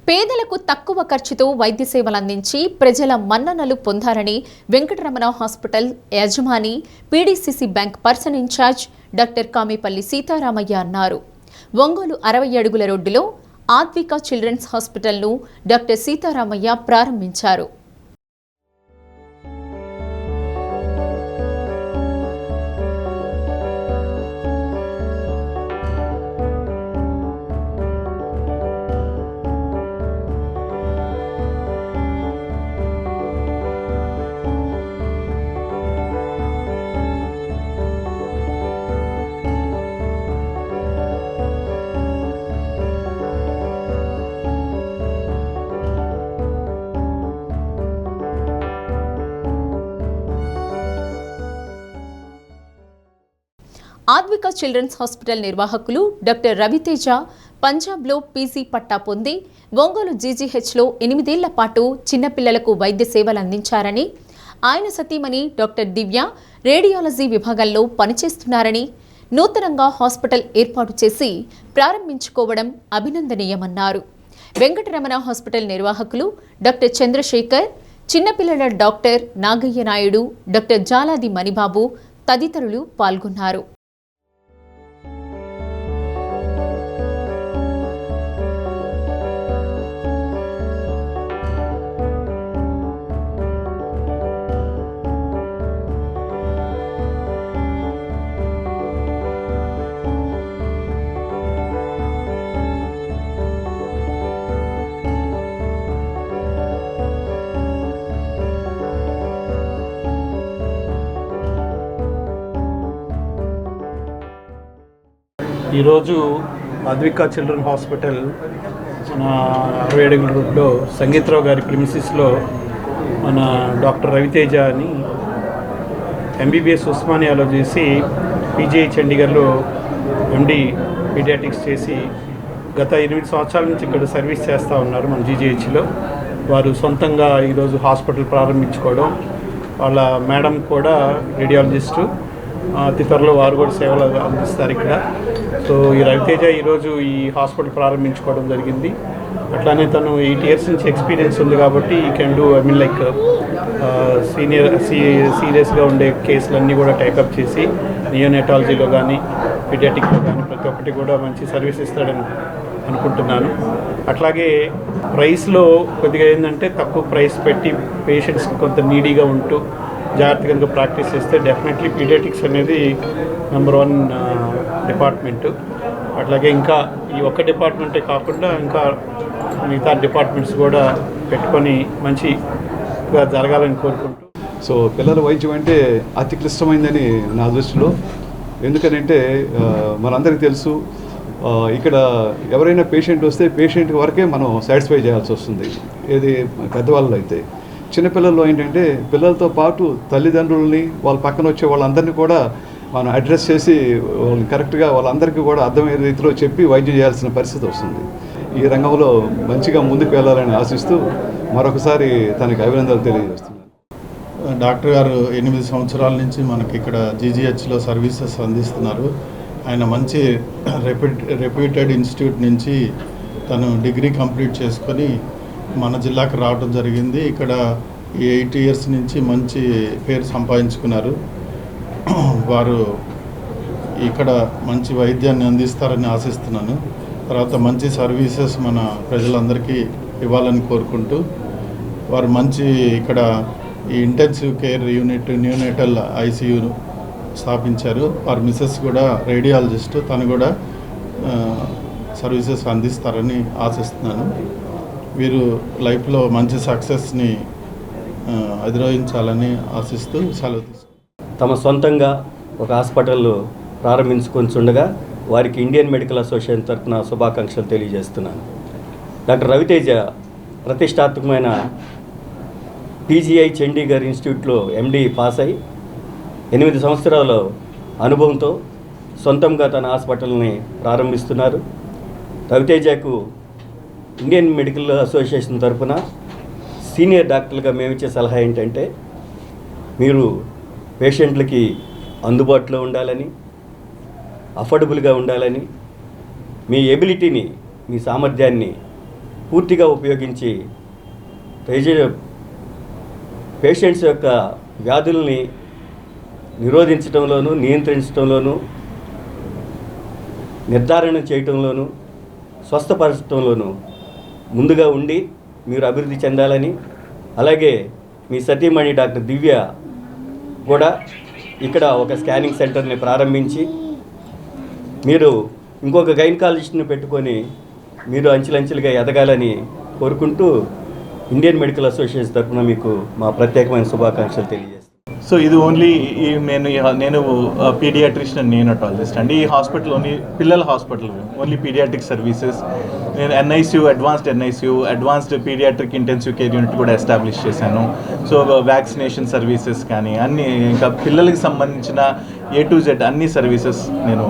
పేదలకు తక్కువ ఖర్చుతో వైద్య సేవలు అందించి ప్రజల మన్ననలు పొందారని వెంకటరమణ హాస్పిటల్ యజమాని PDCC bank person in charge doctor Kamipalli Sitaramayya అన్నారు. ఒంగోలు 60 అడుగుల రోడ్డులో ఆద్విక చిల్డ్రన్స్ హాస్పిటల్ను డాక్టర్ సీతారామయ్య ప్రారంభించారు. ఆద్విక చిల్డ్రన్స్ హాస్పిటల్ నిర్వాహకులు డాక్టర్ రవితేజ పంజాబ్లో పీజీ పట్టా పొంది ఒంగోలు జీజీహెచ్లో 8 ఏళ్ల పాటు చిన్నపిల్లలకు వైద్య సేవలు అందించారని, ఆయన సతీమణి డాక్టర్ దివ్య రేడియాలజీ విభాగంలో పనిచేస్తున్నారని, నూతనంగా హాస్పిటల్ ఏర్పాటు చేసి ప్రారంభించుకోవడం అభినందనీయమన్నారు. వెంకటరమణ హాస్పిటల్ నిర్వాహకులు డాక్టర్ చంద్రశేఖర్, చిన్నపిల్లల డాక్టర్ నాగయ్య నాయుడు, డాక్టర్ జాలాది మణిబాబు తదితరులు పాల్గొన్నారు. ఈరోజు ఆద్విక చిల్డ్రన్ హాస్పిటల్ మన 60 అడుగుల రోడ్లో సంగీతరావు గారి ప్రిమిసిస్లో మన డాక్టర్ రవితేజ అని ఎంబీబీఎస్ ఉస్మానియాలో చేసి పీజీఐ చండీగఢ్లో ఎండి పీడియాటిక్స్ చేసి గత 8 సంవత్సరాల నుంచి ఇక్కడ సర్వీస్ చేస్తూ ఉన్నారు మన జీజీహెచ్లో. వారు సొంతంగా ఈరోజు హాస్పిటల్ ప్రారంభించుకోవడం, వాళ్ళ మేడం కూడా రేడియాలజిస్టు, అతి త్వరలో వారు కూడా సేవలు అందిస్తారు ఇక్కడ. సో ఈ రవితేజ ఈరోజు ఈ హాస్పిటల్ ప్రారంభించుకోవడం జరిగింది. అట్లానే తను 8 ఇయర్స్ నుంచి ఎక్స్పీరియన్స్ ఉంది కాబట్టి ఈ కెన్ డూ లైక్ సీరియస్గా ఉండే కేసులన్నీ కూడా టేకప్ చేసి నియోనెటాలజీలో కానీ పీడియాటిక్లో కానీ ప్రతి ఒక్కటి కూడా మంచి సర్వీస్ ఇస్తాడని అనుకుంటున్నాను. అట్లాగే ప్రైస్లో కొద్దిగా ఏంటంటే తక్కువ ప్రైస్ పెట్టి పేషెంట్స్కి కొంత నీడీగా ఉంటూ జాగ్రత్తగా ప్రాక్టీస్ చేస్తే డెఫినెట్లీ పీడియాటిక్స్ అనేది నెంబర్ 1 డిపార్ట్మెంటు. అట్లాగే ఇంకా ఈ ఒక్క డిపార్ట్మెంటే కాకుండా ఇంకా మిగతా డిపార్ట్మెంట్స్ కూడా పెట్టుకొని మంచిగా జరగాలని కోరుకుంటూ. సో పిల్లల వైద్యం అంటే అతి క్లిష్టమైందని నా దృష్టిలో. ఎందుకనంటే మనందరికీ తెలుసు, ఇక్కడ ఎవరైనా పేషెంట్ వస్తే పేషెంట్ వరకే మనం సాటిస్ఫై చేయాల్సి వస్తుంది. ఏది పెద్దవాళ్ళు అయితే. చిన్నపిల్లల్లో ఏంటంటే పిల్లలతో పాటు తల్లిదండ్రులని వాళ్ళ పక్కన వచ్చే వాళ్ళందరినీ కూడా మనం అడ్రస్ చేసి వాళ్ళని కరెక్ట్గా వాళ్ళందరికీ కూడా అర్థమయ్యే రీతిలో చెప్పి వైద్యం చేయాల్సిన పరిస్థితి వస్తుంది. ఈ రంగంలో మంచిగా ముందుకు వెళ్ళాలని ఆశిస్తూ మరొకసారి తనకి అభినందనలు తెలియజేస్తున్నాను. డాక్టర్ గారు 8 సంవత్సరాల నుంచి మనకి ఇక్కడ జీజీహెచ్లో సర్వీసెస్ అందిస్తున్నారు. ఆయన మంచి రెప్యూటెడ్ ఇన్స్టిట్యూట్ నుంచి తను డిగ్రీ కంప్లీట్ చేసుకొని మన జిల్లాకు రావడం జరిగింది. ఇక్కడ 8 ఇయర్స్ నుంచి మంచి పేరు సంపాదించుకున్నారు. వారు ఇక్కడ మంచి వైద్యాన్ని అందిస్తారని ఆశిస్తున్నాను. తర్వాత మంచి సర్వీసెస్ మన ప్రజలందరికీ ఇవ్వాలని కోరుకుంటూ వారు మంచి ఇక్కడ ఈ intensive care unit, neonatal ICU స్థాపించారు. వారి మిస్సెస్ కూడా రేడియాలజిస్టు, తను కూడా సర్వీసెస్ అందిస్తారని ఆశిస్తున్నాను. వీరు లైఫ్లో మంచి సక్సెస్ని అధిరోహించాలని ఆశిస్తూ సెలవు తీసుకుంటారు. తమ సొంతంగా ఒక హాస్పిటల్ ప్రారంభించుకొంచుండగా వారికి ఇండియన్ మెడికల్ అసోసియేషన్ తరఫున శుభాకాంక్షలు తెలియజేస్తున్నాను. డాక్టర్ రవితేజ ప్రతిష్టాత్మకమైన పీజీఐ చండీగఢ్ ఇన్స్టిట్యూట్లో ఎండి పాస్ అయి 8 సంవత్సరాల అనుభవంతో సొంతంగా తన హాస్పిటల్ని ప్రారంభిస్తున్నారు. రవితేజకు ఇండియన్ మెడికల్ అసోసియేషన్ తరఫున సీనియర్ డాక్టర్లుగా మేము ఇచ్చే సలహా ఏంటంటే, మీరు పేషెంట్లకి అందుబాటులో ఉండాలని, అఫోర్డబుల్గా ఉండాలని, మీ ఎబిలిటీని, మీ సామర్థ్యాన్ని పూర్తిగా ఉపయోగించి పేషెంట్స్ యొక్క వ్యాధుల్ని నిరోధించడంలోనూ నియంత్రించడంలోనూ నిర్ధారణ చేయటంలోనూ స్వస్థపరచడంలోనూ ముందుగా ఉండి మీరు అభివృద్ధి చెందాలని, అలాగే మీ సతీమణి డాక్టర్ దివ్య కూడా ఇక్కడ ఒక స్కానింగ్ సెంటర్ని ప్రారంభించి మీరు ఇంకొక గైనకాలజిస్ట్ని పెట్టుకొని మీరు అంచెలంచెలుగా ఎదగాలని కోరుకుంటూ ఇండియన్ మెడికల్ అసోసియేషన్ తరఫున మీకు మా ప్రత్యేకమైన శుభాకాంక్షలు తెలియజేస్తాను. సో ఇది ఓన్లీ నేను పీడియాట్రిషియన్ నియోనటాలజిస్ట్ అండి. ఈ హాస్పిటల్ ఓన్లీ పిల్లల హాస్పిటల్, ఓన్లీ పీడియాట్రిక్ సర్వీసెస్. నేను advanced paediatric intensive care unit కూడా ఎస్టాబ్లిష్ చేశాను. సో వ్యాక్సినేషన్ సర్వీసెస్ కానీ అన్ని, ఇంకా పిల్లలకి సంబంధించిన A to Z అన్ని సర్వీసెస్ నేను